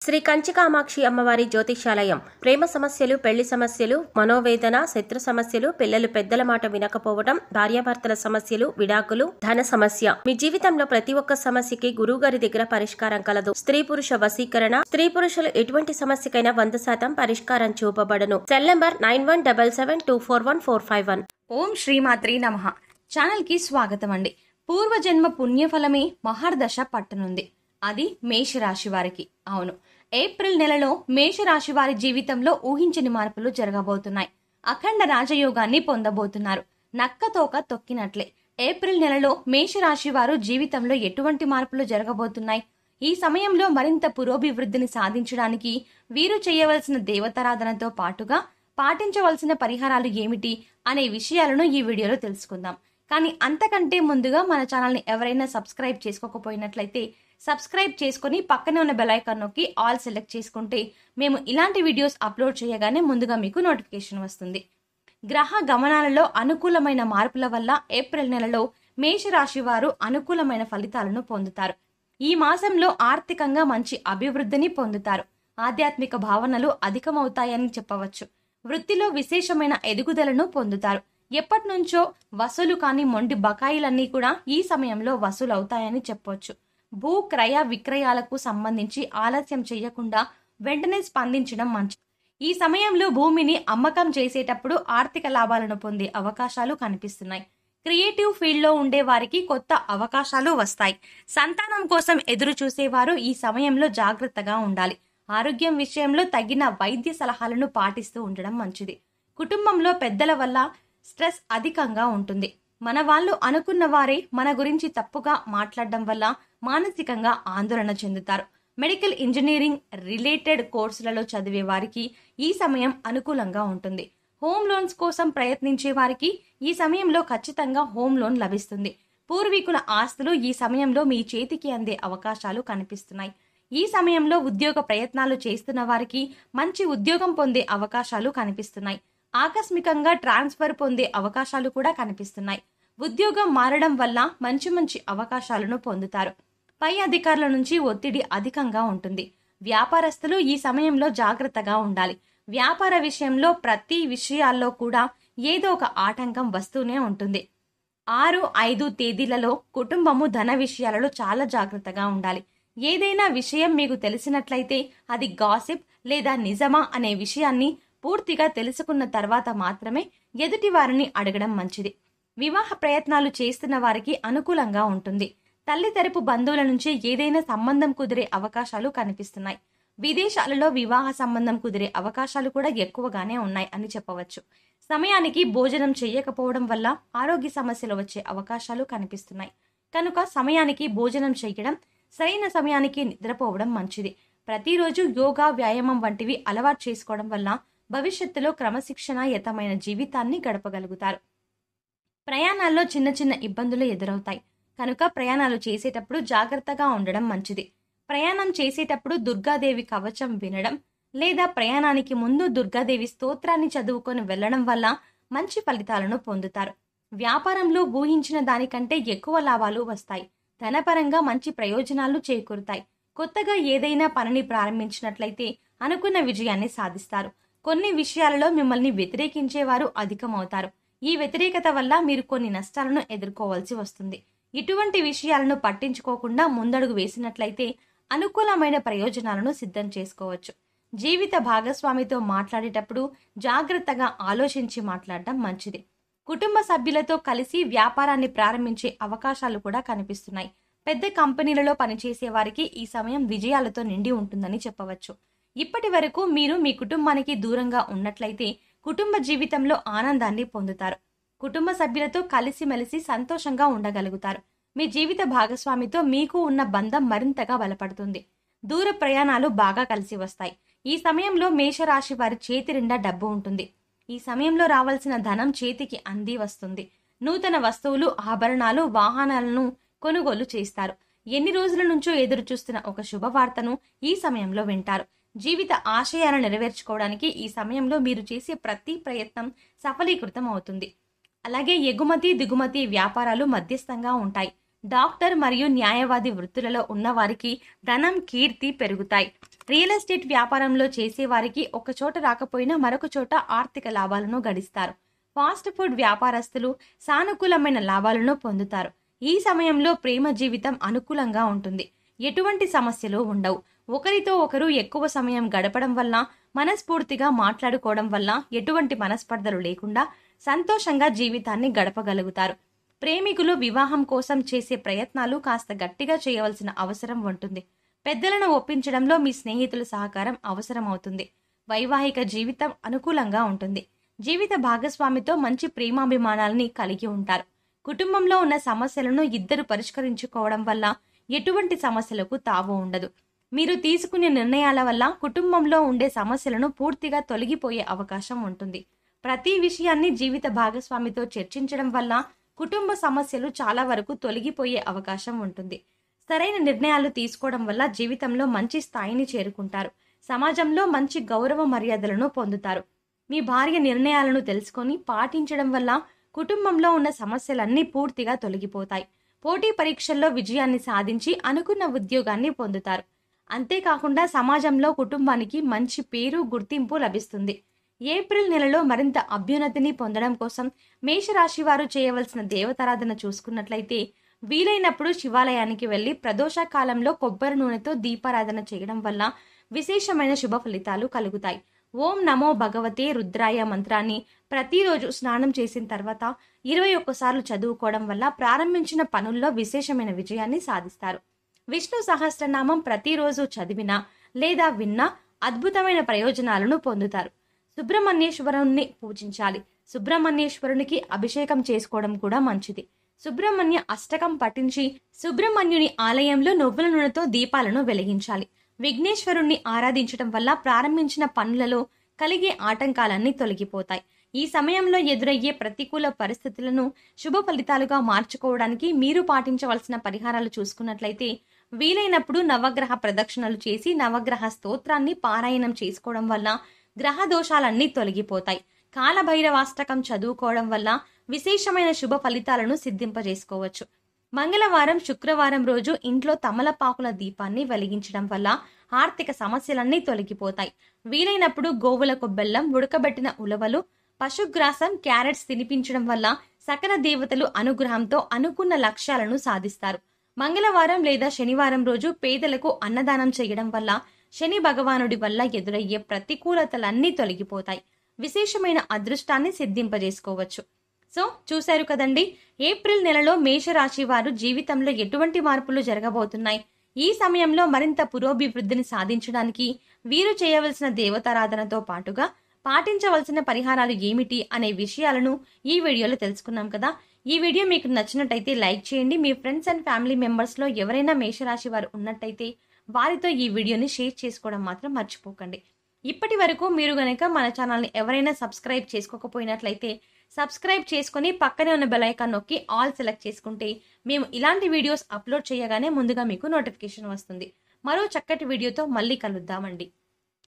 శ్రీ కంచికామాక్షి అమ్మవారి జ్యోతిషాలయం. ప్రేమ సమస్యలు, పెళ్లి సమస్యలు, మనోవేదన, శత్రు సమస్యలు, పిల్లలు పెద్దల మాట వినకపోవడం, భార్యాభర్తల సమస్యలు, విడాకులు, ధన సమస్య. మీ జీవితంలో ప్రతి ఒక్క సమస్యకి గురువుగారి దగ్గర పరిష్కారం కలదు. స్త్రీ పురుష వశీకరణ, స్త్రీ పురుషులు ఎటువంటి సమస్యకైనా 100% పరిష్కారం చూపబడును. Cell number 9177241451. ఓం శ్రీమాత్రి నమః. ఛానల్ కి స్వాగతం అండి. పూర్వజన్మ పుణ్యఫలమే మహర్దశ పట్టనుంది. అది మేషరాశి వారికి. అవును, ఏప్రిల్ నెలలో మేషరాశి వారి జీవితంలో ఊహించని మార్పులు జరగబోతున్నాయి. అఖండ రాజయోగాన్ని పొందబోతున్నారు. నక్కతోక తొక్కినట్లే ఏప్రిల్ నెలలో మేషరాశి వారు జీవితంలో ఎటువంటి మార్పులు జరగబోతున్నాయి, ఈ సమయంలో మరింత పురోభివృద్ధిని సాధించడానికి వీరు చేయవలసిన దేవతారాధనతో పాటుగా పాటించవలసిన పరిహారాలు ఏమిటి అనే విషయాలను ఈ వీడియోలో తెలుసుకుందాం. కానీ అంతకంటే ముందుగా మన ఛానల్ని ఎవరైనా సబ్స్క్రైబ్ చేసుకోకపోయినట్లయితే సబ్స్క్రైబ్ చేసుకుని పక్కనే ఉన్న బెల్ ఐకాన్ నొక్కి ఆల్ సెలెక్ట్ చేసుకుంటే మేము ఇలాంటి వీడియోస్ అప్లోడ్ చేయగానే ముందుగా మీకు నోటిఫికేషన్ వస్తుంది. గ్రహ గమనాలలో అనుకూలమైన మార్పుల వల్ల ఏప్రిల్ నెలలో మేషరాశి వారు అనుకూలమైన ఫలితాలను పొందుతారు. ఈ మాసంలో ఆర్థికంగా మంచి అభివృద్ధిని పొందుతారు. ఆధ్యాత్మిక భావనలు అధికమవుతాయని చెప్పవచ్చు. వృత్తిలో విశేషమైన ఎదుగుదలను పొందుతారు. ఎప్పటి నుంచో వసూలు కాని మొండి బకాయిలన్నీ కూడా ఈ సమయంలో వసూలు అవుతాయని చెప్పవచ్చు. భూ క్రయ విక్రయాలకు సంబంధించి ఆలస్యం చేయకుండా వెంటనే స్పందించడం మంచిది. ఈ సమయంలో భూమిని అమ్మకం చేసేటప్పుడు ఆర్థిక లాభాలను పొందే అవకాశాలు కనిపిస్తున్నాయి. క్రియేటివ్ ఫీల్డ్ లో ఉండే వారికి కొత్త అవకాశాలు వస్తాయి. సంతానం కోసం ఎదురు చూసేవారు ఈ సమయంలో జాగ్రత్తగా ఉండాలి. ఆరోగ్యం విషయంలో తగిన వైద్య సలహాలను పాటిస్తూ ఉండడం మంచిది. కుటుంబంలో పెద్దల వల్ల స్ట్రెస్ అధికంగా ఉంటుంది. మన వాళ్ళు అనుకున్న వారే మన గురించి తప్పుగా మాట్లాడడం వల్ల మానసికంగా ఆందోళన చెందుతారు. మెడికల్ ఇంజనీరింగ్ రిలేటెడ్ కోర్సులలో చదివే వారికి ఈ సమయం అనుకూలంగా ఉంటుంది. హోమ్ లోన్స్ కోసం ప్రయత్నించే వారికి ఈ సమయంలో ఖచ్చితంగా హోమ్ లోన్ లభిస్తుంది. పూర్వీకుల ఆస్తులు ఈ సమయంలో మీ చేతికి అందే అవకాశాలు కనిపిస్తున్నాయి. ఈ సమయంలో ఉద్యోగ ప్రయత్నాలు చేస్తున్న వారికి మంచి ఉద్యోగం పొందే అవకాశాలు కనిపిస్తున్నాయి. ఆకస్మికంగా ట్రాన్స్ఫర్ పొందే అవకాశాలు కూడా కనిపిస్తున్నాయి. ఉద్యోగం మారడం వల్ల మంచి మంచి అవకాశాలను పొందుతారు. పై అధికారుల నుంచి ఒత్తిడి అధికంగా ఉంటుంది. వ్యాపారస్తులు ఈ సమయంలో జాగ్రత్తగా ఉండాలి. వ్యాపార విషయంలో ప్రతి విషయాల్లో కూడా ఏదో ఒక ఆటంకం వస్తూనే ఉంటుంది. 6, 5 తేదీలలో కుటుంబము ధన విషయాలలో చాలా జాగ్రత్తగా ఉండాలి. ఏదైనా విషయం మీకు తెలిసినట్లయితే అది గాసిప్ లేదా నిజమా అనే విషయాన్ని పూర్తిగా తెలుసుకున్న తర్వాత మాత్రమే ఎదుటి వారిని అడగడం మంచిది. వివాహ ప్రయత్నాలు చేస్తున్న వారికి అనుకూలంగా ఉంటుంది. తల్లి తరపు బంధువుల నుంచి ఏదైనా సంబంధం కుదిరే అవకాశాలు కనిపిస్తున్నాయి. విదేశాలలో వివాహ సంబంధం కుదిరే అవకాశాలు కూడా ఎక్కువగానే ఉన్నాయి అని చెప్పవచ్చు. సమయానికి భోజనం చేయకపోవడం వల్ల ఆరోగ్య సమస్యలు వచ్చే అవకాశాలు కనిపిస్తున్నాయి. కనుక సమయానికి భోజనం చేయడం, సరైన సమయానికి నిద్రపోవడం మంచిది. ప్రతిరోజు యోగా, వ్యాయామం వంటివి అలవాటు చేసుకోవడం వల్ల భవిష్యత్తులో క్రమశిక్షణాయుతమైన జీవితాన్ని గడపగలుగుతారు. ప్రయాణాల్లో చిన్న చిన్న ఇబ్బందులు ఎదురవుతాయి. కనుక ప్రయాణాలు చేసేటప్పుడు జాగ్రత్తగా ఉండడం మంచిది. ప్రయాణం చేసేటప్పుడు దుర్గాదేవి కవచం వినడం లేదా ప్రయాణానికి ముందు దుర్గాదేవి స్తోత్రాన్ని చదువుకొని వెళ్లడం వల్ల మంచి ఫలితాలను పొందుతారు. వ్యాపారంలో ఊహించిన దానికంటే ఎక్కువ లాభాలు వస్తాయి. ధనపరంగా మంచి ప్రయోజనాలు చేకూరుతాయి. కొత్తగా ఏదైనా పనిని ప్రారంభించినట్లయితే అనుకున్న విజయాన్ని సాధిస్తారు. కొన్ని విషయాలలో మిమ్మల్ని వ్యతిరేకించేవారు అధికమవుతారు. ఈ వ్యతిరేకత వల్ల మీరు కొన్ని నష్టాలను ఎదుర్కోవాల్సి వస్తుంది. ఇటువంటి విషయాలను పట్టించుకోకుండా ముందడుగు వేసినట్లయితే అనుకూలమైన ప్రయోజనాలను సిద్ధం చేసుకోవచ్చు. జీవిత భాగస్వామితో మాట్లాడేటప్పుడు జాగ్రత్తగా ఆలోచించి మాట్లాడడం మంచిది. కుటుంబ సభ్యులతో కలిసి వ్యాపారాన్ని ప్రారంభించే అవకాశాలు కూడా కనిపిస్తున్నాయి. పెద్ద కంపెనీలలో పనిచేసే వారికి ఈ సమయం విజయాలతో నిండి ఉంటుందని చెప్పవచ్చు. ఇప్పటి వరకు మీరు మీ కుటుంబానికి దూరంగా ఉన్నట్లయితే కుటుంబ జీవితంలో ఆనందాన్ని పొందుతారు. కుటుంబ సభ్యులతో కలిసిమెలిసి సంతోషంగా ఉండగలుగుతారు. మీ జీవిత భాగస్వామితో మీకు ఉన్న బంధం మరింతగా బలపడుతుంది. దూర ప్రయాణాలు బాగా కలిసి వస్తాయి. ఈ సమయంలో మేషరాశి వారి చేతి నిండా డబ్బు ఉంటుంది. ఈ సమయంలో రావాల్సిన ధనం చేతికి అంది వస్తుంది. నూతన వస్తువులు, ఆభరణాలు, వాహనాలను కొనుగోలు చేస్తారు. ఎన్ని రోజుల నుంచో ఎదురు చూస్తున్న ఒక శుభవార్తను ఈ సమయంలో వింటారు. జీవిత ఆశయాలను నెరవేర్చుకోవడానికి ఈ సమయంలో మీరు చేసే ప్రతి ప్రయత్నం సఫలీకృతం అవుతుంది. అలాగే ఎగుమతి దిగుమతి వ్యాపారాలు మధ్యస్థంగా ఉంటాయి. డాక్టర్ మరియు న్యాయవాది వృత్తులలో ఉన్నవారికి ధనం, కీర్తి పెరుగుతాయి. రియల్ ఎస్టేట్ వ్యాపారంలో చేసేవారికి ఒక చోట రాకపోయినా మరొక చోట ఆర్థిక లాభాలను గడిస్తారు. ఫాస్ట్ ఫుడ్ వ్యాపారస్తులు సానుకూలమైన లాభాలను పొందుతారు. ఈ సమయంలో ప్రేమ జీవితం అనుకూలంగా ఉంటుంది. ఎటువంటి సమస్యలు ఉండవు. ఒకరితో ఒకరు ఎక్కువ సమయం గడపడం వల్ల, మనస్ఫూర్తిగా మాట్లాడుకోవడం వల్ల ఎటువంటి మనస్పర్ధలు లేకుండా సంతోషంగా జీవితాన్ని గడపగలుగుతారు. ప్రేమికులు వివాహం కోసం చేసే ప్రయత్నాలు కాస్త గట్టిగా చేయవలసిన అవసరం ఉంటుంది. పెద్దలను ఒప్పించడంలో మీ స్నేహితుల సహకారం అవసరమవుతుంది. వైవాహిక జీవితం అనుకూలంగా ఉంటుంది. జీవిత భాగస్వామితో మంచి ప్రేమాభిమానాలని కలిగి ఉంటారు. కుటుంబంలో ఉన్న సమస్యలను ఇద్దరు పరిష్కరించుకోవడం వల్ల ఎటువంటి సమస్యలకు తావు ఉండదు. మీరు తీసుకునే నిర్ణయాల వల్ల కుటుంబంలో ఉండే సమస్యలను పూర్తిగా తొలగిపోయే అవకాశం ఉంటుంది. ప్రతి విషయాన్ని జీవిత భాగస్వామితో చర్చించడం వల్ల కుటుంబ సమస్యలు చాలా వరకు తొలగిపోయే అవకాశం ఉంటుంది. సరైన నిర్ణయాలు తీసుకోవడం వల్ల జీవితంలో మంచి స్థాయిని చేరుకుంటారు. సమాజంలో మంచి గౌరవ మర్యాదలను పొందుతారు. మీ భార్య నిర్ణయాలను తెలుసుకొని పాటించడం వల్ల కుటుంబంలో ఉన్న సమస్యలన్నీ పూర్తిగా తొలగిపోతాయి. పోటీ పరీక్షల్లో విజయాన్ని సాధించి అనుకున్న ఉద్యోగాన్ని పొందుతారు. అంతేకాకుండా సమాజంలో కుటుంబానికి మంచి పేరు, గుర్తింపు లభిస్తుంది. ఏప్రిల్ నెలలో మరింత అభ్యున్నతిని పొందడం కోసం మేషరాశి వారు చేయవలసిన దేవతారాధన చూసుకున్నట్లయితే వీలైనప్పుడు శివాలయానికి వెళ్లి ప్రదోష కాలంలో కొబ్బరి నూనెతో దీపారాధన చేయడం వల్ల విశేషమైన శుభ ఫలితాలు కలుగుతాయి. ఓం నమో భగవతే రుద్రాయ మంత్రాన్ని ప్రతిరోజు స్నానం చేసిన తర్వాత 21 సార్లు చదువుకోవడం వల్ల ప్రారంభించిన పనుల్లో విశేషమైన విజయాన్ని సాధిస్తారు. విష్ణు సహస్రనామం ప్రతిరోజు చదివినా లేదా విన్నా అద్భుతమైన ప్రయోజనాలను పొందుతారు. సుబ్రహ్మణ్యేశ్వరుణ్ణి పూజించాలి. సుబ్రహ్మణ్యేశ్వరునికి అభిషేకం చేసుకోవడం కూడా మంచిది. సుబ్రహ్మణ్య అష్టకం పఠించి సుబ్రహ్మణ్యుని ఆలయంలో నువ్వుల నూనెతో దీపాలను వెలిగించాలి. విఘ్నేశ్వరుణ్ణి ఆరాధించడం వల్ల ప్రారంభించిన పనులలో కలిగే ఆటంకాలన్నీ తొలగిపోతాయి. ఈ సమయంలో ఎదురయ్యే ప్రతికూల పరిస్థితులను శుభ ఫలితాలుగా మార్చుకోవడానికి మీరు పాటించవలసిన పరిహారాలు చూసుకున్నట్లయితే వీలైనప్పుడు నవగ్రహ ప్రదక్షిణలు చేసి నవగ్రహ స్తోత్రాన్ని పారాయణం చేసుకోవడం వల్ల గ్రహ దోషాలన్నీ తొలగిపోతాయి. కాలభైరవాష్టకం చదువుకోవడం వల్ల విశేషమైన శుభ ఫలితాలను సిద్ధింపజేసుకోవచ్చు. మంగళవారం, శుక్రవారం రోజు ఇంట్లో తమలపాకుల దీపాన్ని వెలిగించడం వల్ల ఆర్థిక సమస్యలన్నీ తొలగిపోతాయి. వీలైనప్పుడు గోవులకు బెల్లం, ఉడకబెట్టిన ఉలవలు, పశుగ్రాసం, క్యారెట్స్ తినిపించడం వల్ల సకల దేవతలు అనుగ్రహంతో అనుకున్న లక్ష్యాలను సాధిస్తారు. మంగళవారం లేదా శనివారం రోజు పేదలకు అన్నదానం చేయడం వల్ల శని భగవానుడి వల్ల ఎదురయ్యే ప్రతికూలతలన్నీ తొలగిపోతాయి. విశేషమైన అదృష్టాన్ని సిద్ధింపజేసుకోవచ్చు. సో చూశారు కదండి, ఏప్రిల్ నెలలో మేషరాశి వారు జీవితంలో ఎటువంటి మార్పులు జరగబోతున్నాయి. ఈ సమయంలో మరింత పురోభివృద్ధిని సాధించడానికి వీరు చేయవలసిన దేవతారాధనతో పాటుగా పాటించవలసిన పరిహారాలు ఏమిటి అనే విషయాలను ఈ వీడియోలో తెలుసుకున్నాం కదా. ఈ వీడియో మీకు నచ్చినట్టయితే లైక్ చేయండి. మీ ఫ్రెండ్స్ అండ్ ఫ్యామిలీ మెంబర్స్లో ఎవరైనా మేషరాశి వారు ఉన్నట్టయితే వారితో ఈ వీడియోని షేర్ చేసుకోవడం మాత్రం మర్చిపోకండి. ఇప్పటి వరకు మీరు గనక మన ఛానల్ని ఎవరైనా సబ్స్క్రైబ్ చేసుకోకపోయినట్లయితే సబ్స్క్రైబ్ చేసుకుని పక్కనే ఉన్న బెల్ ఐకాన్ నొక్కి ఆల్ సెలెక్ట్ చేసుకుంటే మేము ఇలాంటి వీడియోస్ అప్లోడ్ చేయగానే ముందుగా మీకు నోటిఫికేషన్ వస్తుంది. మరో చక్కటి వీడియోతో మళ్ళీ కలుద్దామండి.